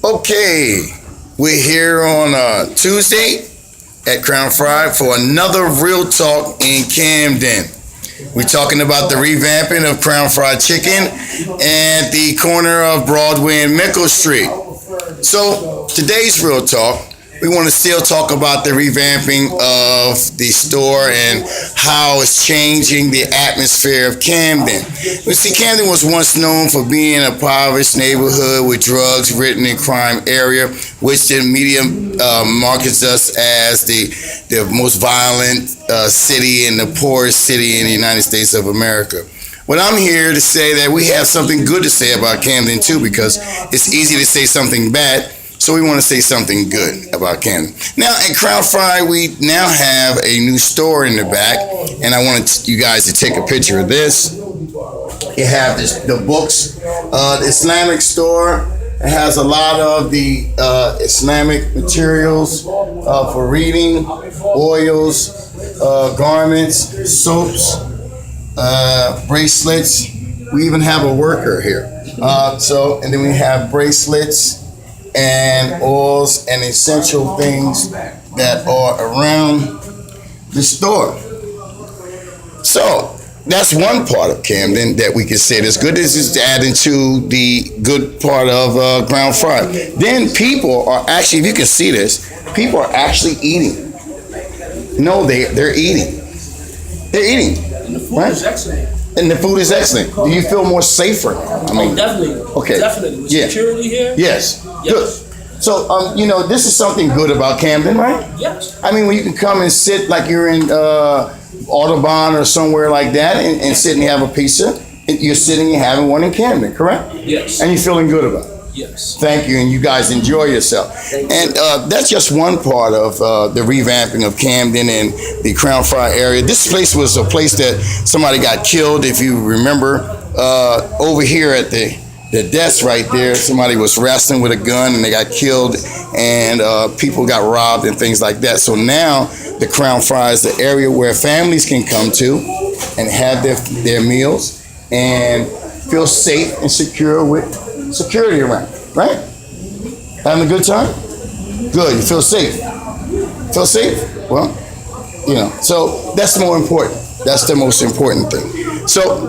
Okay, we're here on Tuesday at Crown Fried for another Real Talk in Camden. We're talking about the revamping of Crown Fried Chicken at the corner of Broadway and Mickle Street. So today's Real Talk, we want to still talk about the revamping of the store and how it's changing the atmosphere of Camden. We see Camden was once known for being a impoverished neighborhood with drugs, written and crime area, which the media markets us as the most violent city and the poorest city in the United States of America. But I'm here to say that we have something good to say about Camden too, because it's easy to say something bad. So we want to say something good about Camden. Now at Crown Fried, we now have a new store in the back, and I want you guys to take a picture of this. You have the books, the Islamic store. It has a lot of the Islamic materials for reading, oils, garments, soaps, bracelets. We even have a worker here. And then we have bracelets and oils and essential things that are around the store. So that's one part of Camden that we can say that's good. This is adding to the good part of Crown Fried. Then people are actually, if you can see this, people are actually eating. No, they're eating. They're eating. And the food is excellent. And the food is excellent. Do you feel more safer? Definitely. Okay. Definitely. With Yeah. security here? Yes. Yes. Good. So, this is something good about Camden, right? Yes. I mean, when you can come and sit like you're in Audubon or somewhere like that and sit and have a pizza, you're sitting and having one in Camden, correct? Yes. And you're feeling good about it. Yes. Thank you, and you guys enjoy yourself. And that's just one part of the revamping of Camden and the Crown Fried area. This place was a place that somebody got killed, if you remember. Over here at the desk right there, somebody was wrestling with a gun and they got killed, and people got robbed and things like that. So now the Crown Fried is the area where families can come to and have their meals and feel safe and secure with security around, right? Having a good time? Good, you feel safe. Feel safe? Well, so that's more important. That's the most important thing. So,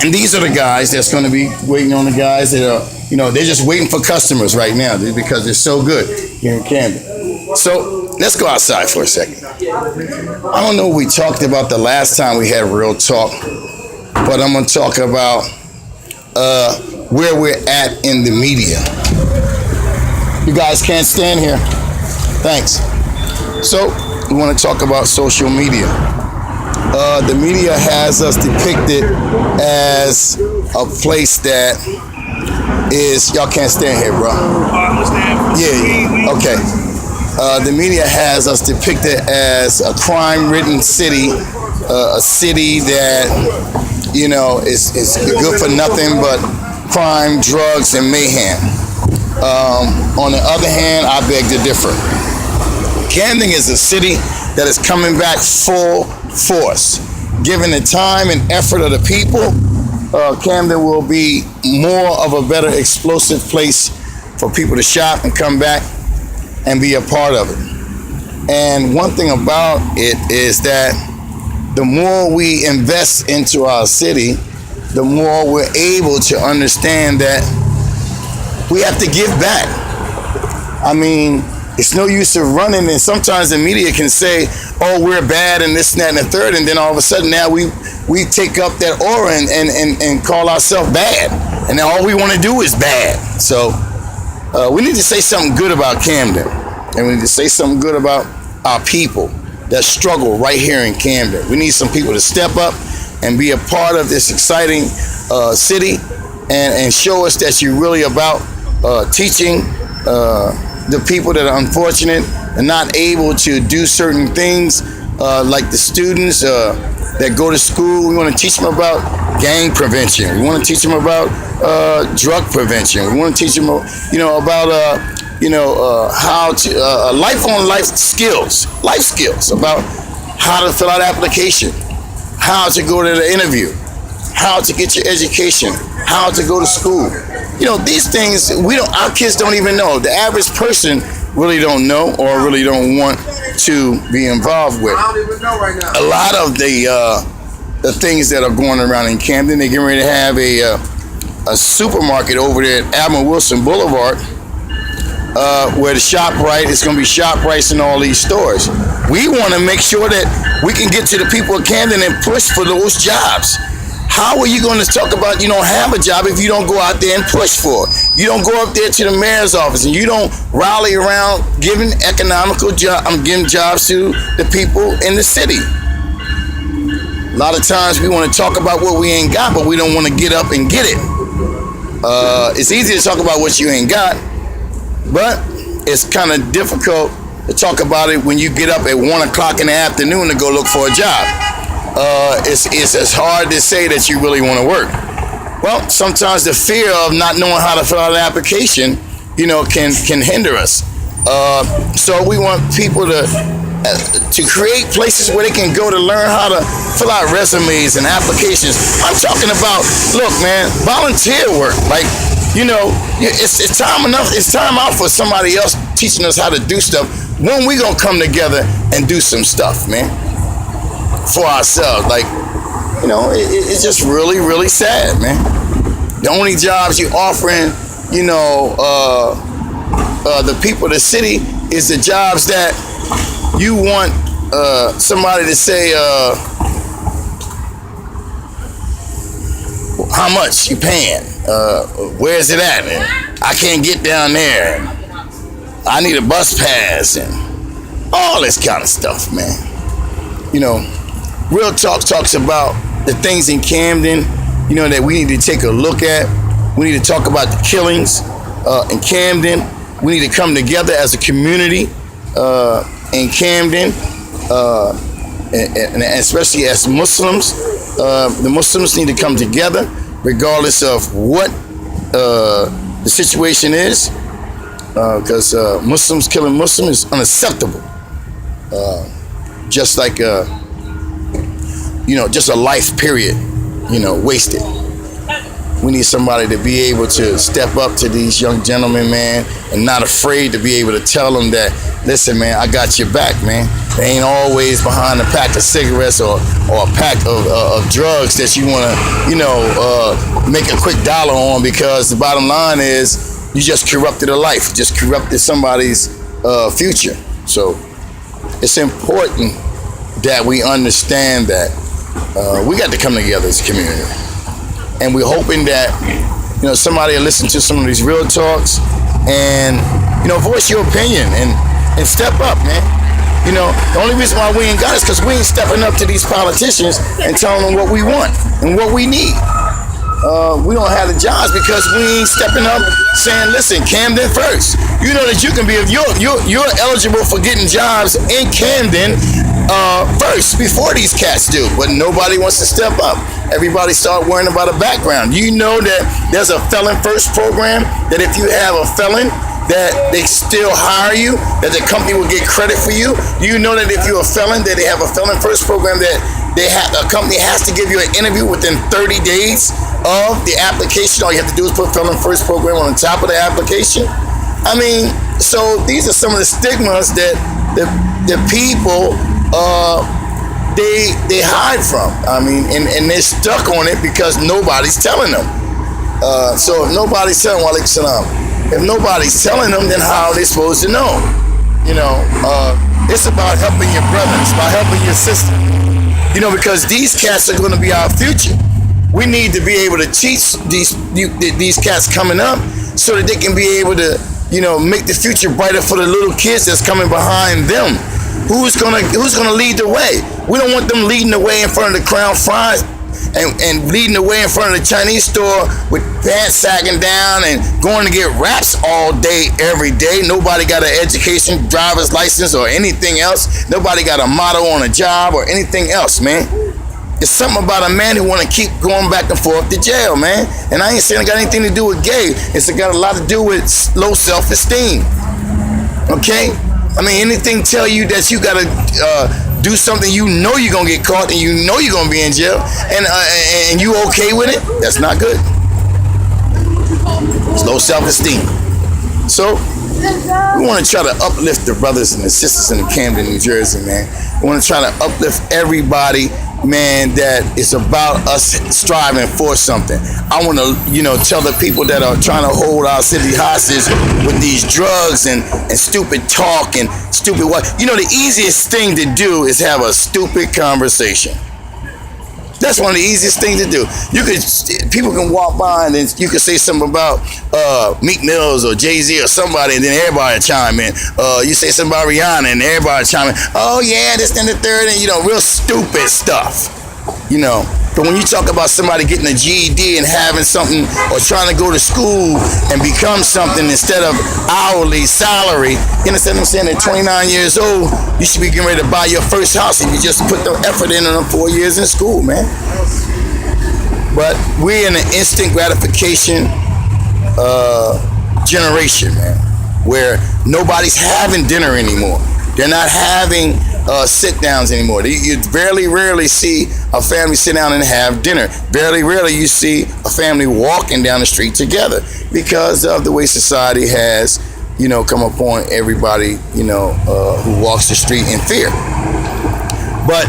and these are the guys that's going to be waiting on the guys that are, they're just waiting for customers right now because they're so good here in Camden. So, let's go outside for a second. I don't know what we talked about the last time we had Real Talk, but I'm going to talk about where we're at in the media. You guys can't stand here. Thanks. So, we want to talk about social media. The media has us depicted as a place that is, y'all can't stand here, bro. I understand. Yeah, okay. The media has us depicted as a crime-ridden city, a city that, is good for nothing but crime, drugs, and mayhem. On the other hand, I beg to differ. Camden is a city that is coming back full force. Given the time and effort of the people, Camden will be more of a better explosive place for people to shop and come back and be a part of it. And one thing about it is that the more we invest into our city, the more we're able to understand that we have to give back. I mean, it's no use of running, and sometimes the media can say, oh, we're bad and this and that and the third, and then all of a sudden now we take up that aura and call ourselves bad, and then all we want to do is bad. So we need to say something good about Camden, and we need to say something good about our people that struggle right here in Camden. We need some people to step up and be a part of this exciting city and show us that you're really about teaching the people that are unfortunate and not able to do certain things, like the students that go to school. We want to teach them about gang prevention. We want to teach them about drug prevention. We want to teach them, about how to life skills about how to fill out application, how to go to the interview, how to get your education, how to go to school. these things our kids don't even know. The average person really don't know or really don't want to be involved with. I don't even know right now. A lot of the things that are going around in Camden, they're getting ready to have a supermarket over there at Admiral Wilson Boulevard, where the ShopRite, it's going to be ShopRites in all these stores. We want to make sure that we can get to the people of Camden and push for those jobs. How are you going to talk about you don't have a job if you don't go out there and push for it? You don't go up there to the mayor's office and you don't rally around giving giving jobs to the people in the city. A lot of times we want to talk about what we ain't got, but we don't want to get up and get it. It's easy to talk about what you ain't got, but it's kind of difficult to talk about it when you get up at 1 o'clock in the afternoon to go look for a job. It's as hard to say that you really want to work. Well, sometimes the fear of not knowing how to fill out an application, can hinder us. So we want people to create places where they can go to learn how to fill out resumes and applications. I'm talking about, look, man, volunteer work. Like, it's time enough. It's time out for somebody else teaching us how to do stuff. When we gonna come together and do some stuff, man, for ourselves? Like, it's just really, really sad, man. The only jobs you're offering, the people of the city is the jobs that you want somebody to say, how much you paying? Where's it at? And I can't get down there. I need a bus pass and all this kind of stuff, man. Real Talk talks about the things in Camden, that we need to take a look at. We need to talk about the killings in Camden. We need to come together as a community in Camden, and especially as Muslims. The Muslims need to come together regardless of what the situation is, because Muslims killing Muslims is unacceptable. Just like just a life period, wasted. We need somebody to be able to step up to these young gentlemen, man, and not afraid to be able to tell them that, listen, man, I got your back, man. They ain't always behind a pack of cigarettes or a pack of drugs that you want to, make a quick dollar on, because the bottom line is you just corrupted a life, just corrupted somebody's future. So it's important that we understand that we got to come together as a community. And we're hoping that, somebody will listen to some of these Real Talks and, voice your opinion and step up, man. The only reason why we ain't got it is because we ain't stepping up to these politicians and telling them what we want and what we need. We don't have the jobs because we ain't stepping up saying, listen, Camden first. You know that you can be, you're eligible for getting jobs in Camden first before these cats do, but nobody wants to step up. Everybody start worrying about a background. You know that there's a felon first program, that if you have a felon, that they still hire you, that the company will get credit for you. You know that if you're a felon, that they have a felon first program, that a company has to give you an interview within 30 days of the application. All you have to do is put felon first program on the top of the application. I mean, so these are some of the stigmas that the people they hide from. I mean, and they're stuck on it because nobody's telling them. So if nobody's telling them, Walaikum salam. If nobody's telling them, then how are they supposed to know? It's about helping your brother. It's about helping your sister. Because these cats are going to be our future. We need to be able to teach these cats coming up so that they can be able to, make the future brighter for the little kids that's coming behind them. Who's gonna lead the way? We don't want them leading the way in front of the Crown Fries and leading the way in front of the Chinese store with pants sagging down and going to get wraps all day, every day. Nobody got an education, driver's license, or anything else. Nobody got a motto on a job or anything else, man. It's something about a man who want to keep going back and forth to jail, man. And I ain't saying it got anything to do with gay. It's got a lot to do with low self-esteem. Okay? I mean, anything tell you that you gotta do something you're gonna get caught and you're gonna be in jail, and you okay with it? That's not good. It's low self-esteem. So we want to try to uplift the brothers and the sisters in Camden, New Jersey, man. We want to try to uplift everybody, man, that is about us striving for something. I want to, tell the people that are trying to hold our city hostage with these drugs and stupid talk and stupid what. The easiest thing to do is have a stupid conversation. That's one of the easiest things to do. People can walk by and then you can say something about Meek Mills or Jay-Z or somebody, and then everybody will chime in. You say something about Rihanna and everybody will chime in. Oh yeah, this and the third, and real stupid stuff. But when you talk about somebody getting a GED and having something, or trying to go to school and become something instead of hourly salary, you understand what I'm saying? At 29 years old, you should be getting ready to buy your first house if you just put the effort in on them 4 years in school, man. But we're in an instant gratification generation, man, where nobody's having dinner anymore. They're not having sit-downs anymore. You rarely see a family sit down and have dinner. Rarely you see a family walking down the street together because of the way society has, come upon everybody, who walks the street in fear. But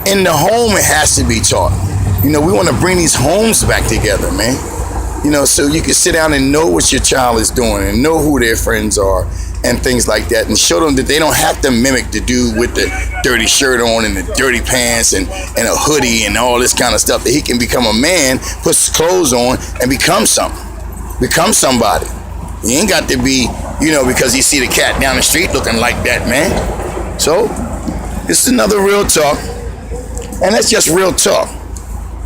in the home, it has to be taught. We want to bring these homes back together, man. So you can sit down and know what your child is doing and know who their friends are and things like that, and show them that they don't have to mimic the dude with the dirty shirt on and the dirty pants and a hoodie and all this kind of stuff, that he can become a man, put his clothes on, and become something. Become somebody. He ain't got to be, because he see the cat down the street looking like that, man. So, this is another real talk, and that's just real talk.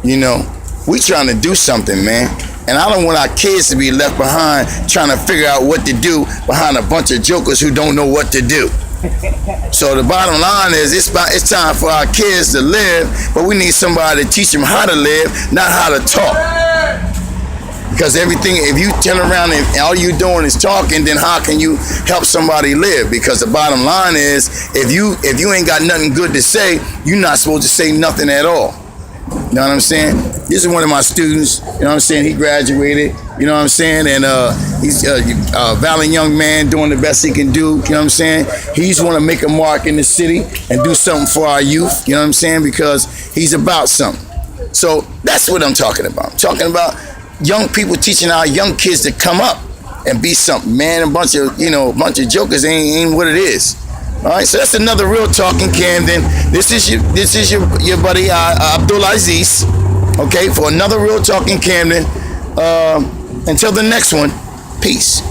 We trying to do something, man. And I don't want our kids to be left behind trying to figure out what to do behind a bunch of jokers who don't know what to do. So the bottom line is it's time for our kids to live, but we need somebody to teach them how to live, not how to talk. Because if you turn around and all you're doing is talking, then how can you help somebody live? Because the bottom line is, if you ain't got nothing good to say, you're not supposed to say nothing at all. You know what I'm saying? This is one of my students, you know what I'm saying? He graduated, you know what I'm saying? And he's a valiant young man doing the best he can do, you know what I'm saying? He just want to make a mark in the city and do something for our youth, you know what I'm saying? Because he's about something. So that's what I'm talking about. I'm talking about young people teaching our young kids to come up and be something, man. A bunch of jokers ain't what it is. All right, so that's another Real Talk in Camden. This is your buddy Abdul Aziz. Okay, for another Real Talk in Camden. Until the next one, peace.